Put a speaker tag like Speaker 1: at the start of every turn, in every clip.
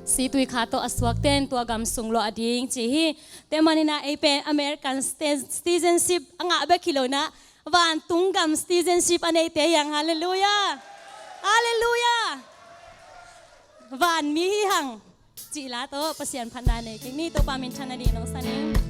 Speaker 1: si tui kha to aswak ten tua gam sunglo ading chi hi te manina apen American citizenship anga be kilona van tungam citizenship anei te yang hallelujah hallelujah van mi hi hang chi la to pasian phanda ne king ni to pamin chana di nong saning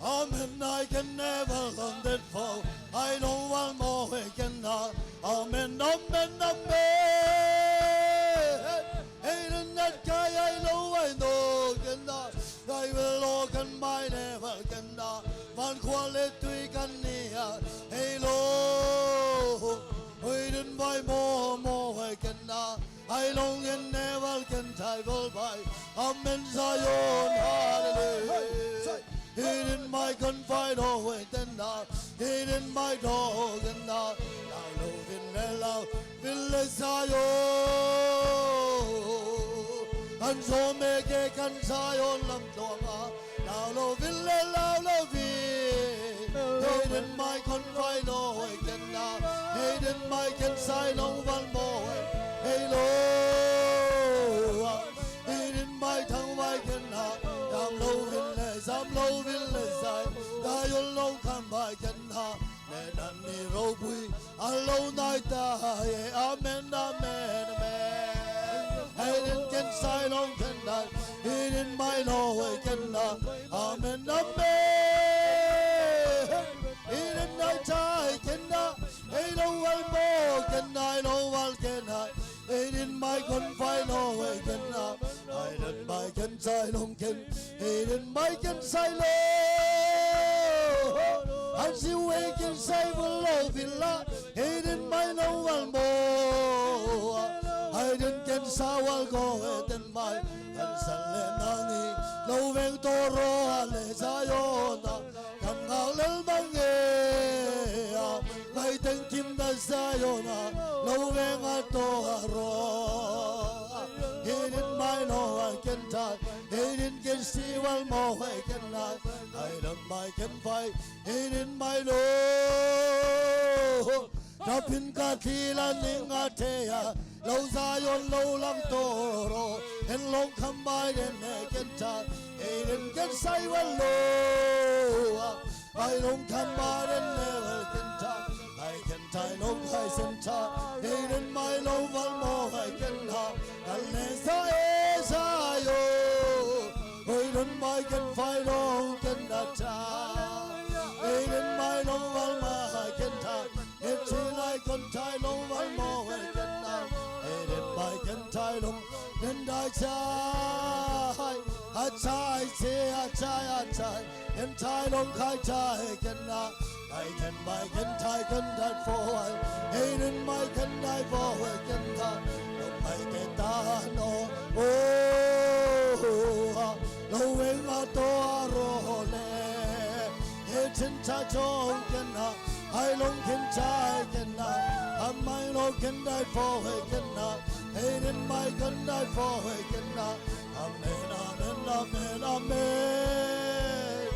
Speaker 2: Amen, I can never learn that fall. I know one more I cannot. Amen, amen, amen. Hey, in that guy I know cannot. I will organ my never cannot. One quality can near. Hey, Lord, waiting by more I cannot. I long and never can travel by. Amen, Zion, hallelujah. Hidden my confide away then now. Hidden my dog and now. Now love in the love will Zion. And so make a can Zion lam tonga. Now love in the love it. Hidden my confide away then now. Hidden my can sign on one more. Hey Lord. Hidden my tongue I cannot. I'm loving less. I alone come by cannot. Let me rope we alone I die. Amen, amen, amen. Hidden can sign on cannot. Hidden my Lord cannot. Amen, amen. Hidden I die cannot. Ain't no one more cannot. No one cannot. Hidden my confine away cannot. Hidden my can sign on can. Hidden my can sign low. As you wake and say below villa. Hidden my no one more. Hidden can sawal go hidden my can salenani. Low veng toro ale sayona. Can galel bange. May tengkim na sayona. Low veng atoro. Hidden my no I can talk. Hidden can see one more I cannot. Hidden my can fight. Hidden my Lord. Tapin katila ningatea. Low Zion low lam toro. And long come by the neck and talk. Hidden can say well low. I don't come by the never can talk. I can tie no price and talk. Hidden my love one more I can talk. Unless I yo. Hidden my can fight on can not talk. Hidden my love one more I can talk. It's I can tie no one more I can talk. Hidden my can tie no and I tie. I tie. And tie no I tie cannot. I can buy can tie can die for I. Hidden my can die for I can die. I can die no. Oh, no way my door roll. It's in touch on cannot. I long can tie cannot. And my Lord can die for I cannot. Hidden my can die for I cannot. Amen, amen, amen, amen.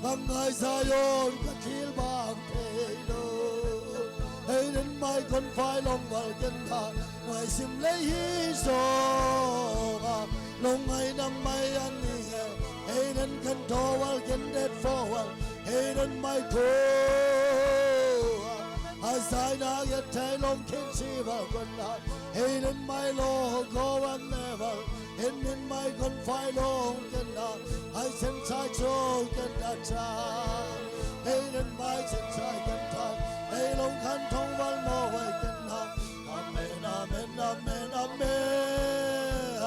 Speaker 2: Ang ay sayon katil bang pelo. Hidden my confide long walken ta. May sim lay hiso. Long ay nam may ani. Hidden can do walken dead forward. Hidden my toe. As I now get long can see walken ta. Hidden my Lord go and never. In my confide long cannot. I sense I choke and that time. In my sense I can talk. Hey long can tongue one more I cannot. Amen, amen, amen, amen.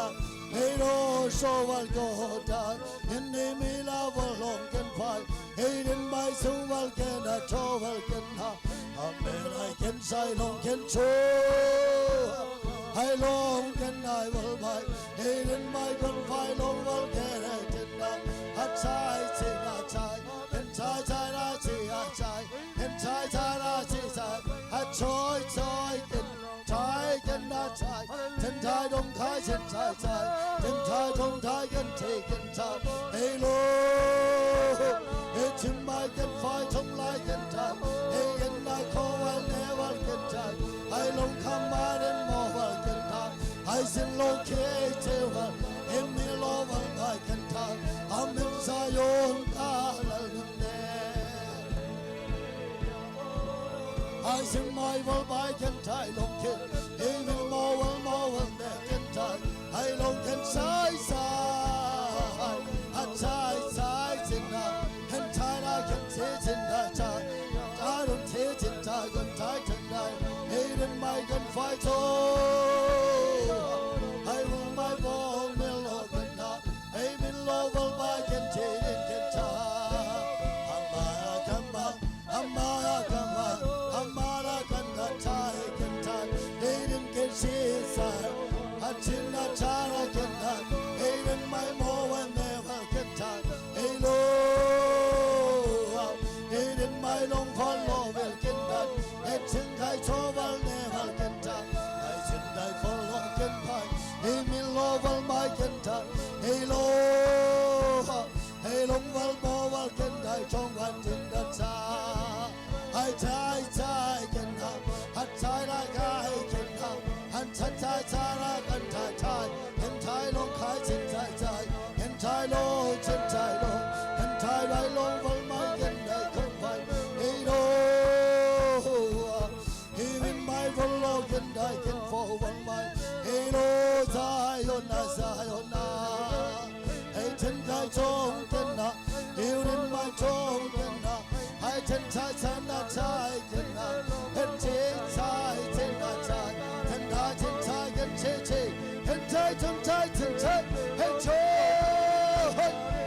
Speaker 2: Hey no so I'll go down. In the middle of a long can fight. Hey in my soul I cannot travel cannot. Amen I can say long can show. I long can I will buy. Hidden my confide long will get it in that. A chai, a chai, and chai, chai, chai, and chai, chai, chai, a choi, can not chai, ten chai don't kai, ten chai, ten chai don't tie can take and chai. Hey Lord, it's in my can fight on like and chai. Hey, and I call I never can chai. I long come out and more can talk. I sing located in me love I can talk. I'm in Zion, I sing my will by can tie long kid. Even more will there can tie. I long can size. A tie size in that. And tie I can sit in that tie. I don't take it, I can tie tonight. Aiden my gun fight. Oh, I will my ball will open up. Amen, Lord, will by can take it, can tie. Amara come on, Amara come on, Amara can tie, can tie. Aiden can see side. A chin a chara can tie. Aiden my more and never can tie. Hello, Aiden my long follow will get that. It's in I told never can tie. I said I follow can tie. Amen, Lord, will my can tie. Hello, hello, will more can die. Trong one in the time. I tie can have. I tie like I can have. And tie can tie. And tie long kites and tie. And tie low, and tie low. And tie right low, will my can die. Come by. Hello, even my follow can die. Can fall one my. Hello, Zion. Hey, ten guy chong can not. You in my chong can not. I ten ties and not tie can not. And take tie, ten not tie. And I ten tie can take. And tie, hey, chong.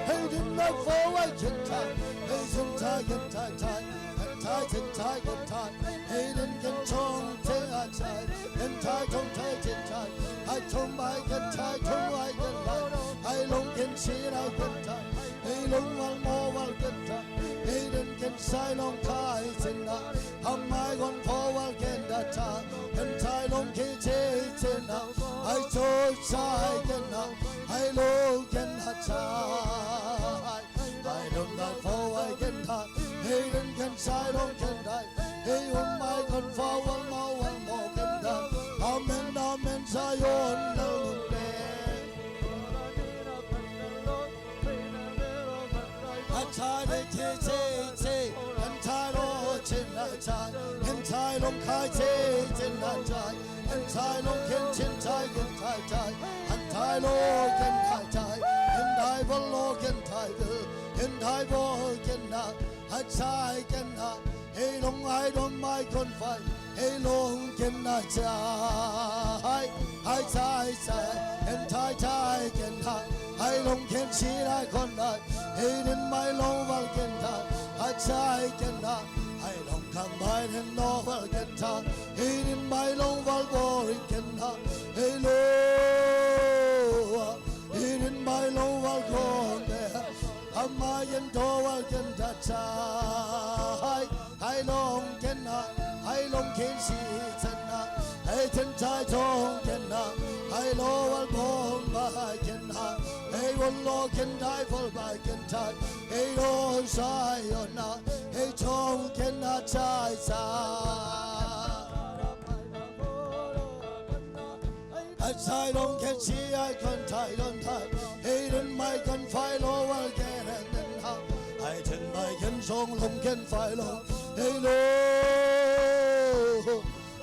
Speaker 2: Hey, didn't know for I can tie. Hey, some tie can tie. And tie can tie. Hey, didn't get chong, take a tie. And tie, don't tie, tie. I told my can tie, told I can tie. I long can see I can tie. Hey, long one more can tie. Hey, didn't get sign on ties in that. How my gone forward can that tie. And tie long can take in that. I told I can now. I long can tie. I don't know for I can tie. Hey, didn't get sign on can die. Hey, oh my gone forward more can die. Amen, Zion, no I tie the tea, and tie roach in that time, and tie long kite in that time, and tie long kitchen tie, and tie long and tie, and I will look and tie, and I will can not, I tie can not, hey long I don't my confide. Hey long can I tie, and tie can tie. I long can see I can not. Hey in my long val can tie, I tie can not. I long come by and novel can tie. Hey in my long val boring can not. Hey lo, in my long val gone there. Am I and door can tie. I long can not. I long can see it and I can tie tongue can not. I know bone by can not. I will look and die for by can tie. I don't sigh or not. I tongue cannot tie. I don't can see I can tie, don't tie. I don't my can file over again and then how. I tell my can song long can file over. Hello,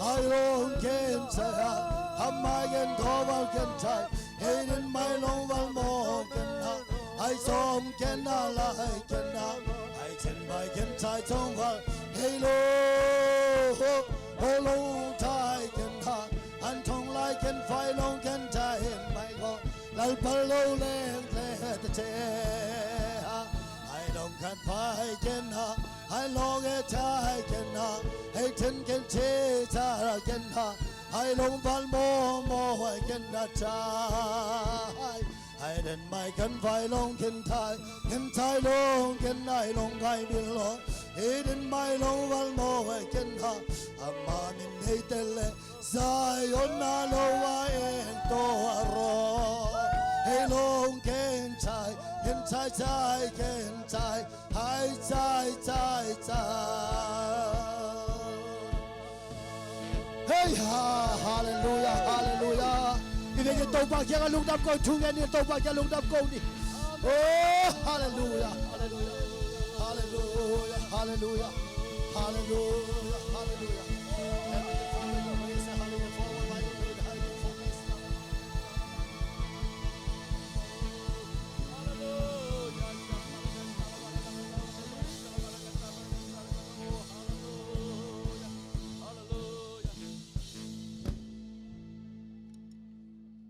Speaker 2: I don't can say I'm my can cover can tie. In my long one more can I saw can I like can I tell my can tie tongue. Hello, long tie can and tongue like and file long can tie in my God. Like below land the tear. I don't can fight can I long it I cannot. I can chase I cannot. I long one more I cannot tie. I then my can fight long can tie long can I long I belong. In my long one more I cannot. A man in Hatele Zion no I ain't to Hey long can tie can tie. I tie. Hey, hallelujah. Ini kita tobat yang lung dap kau cungan ni tobat yang lung dap kau ni. Oh, hallelujah. Hallelujah, hallelujah.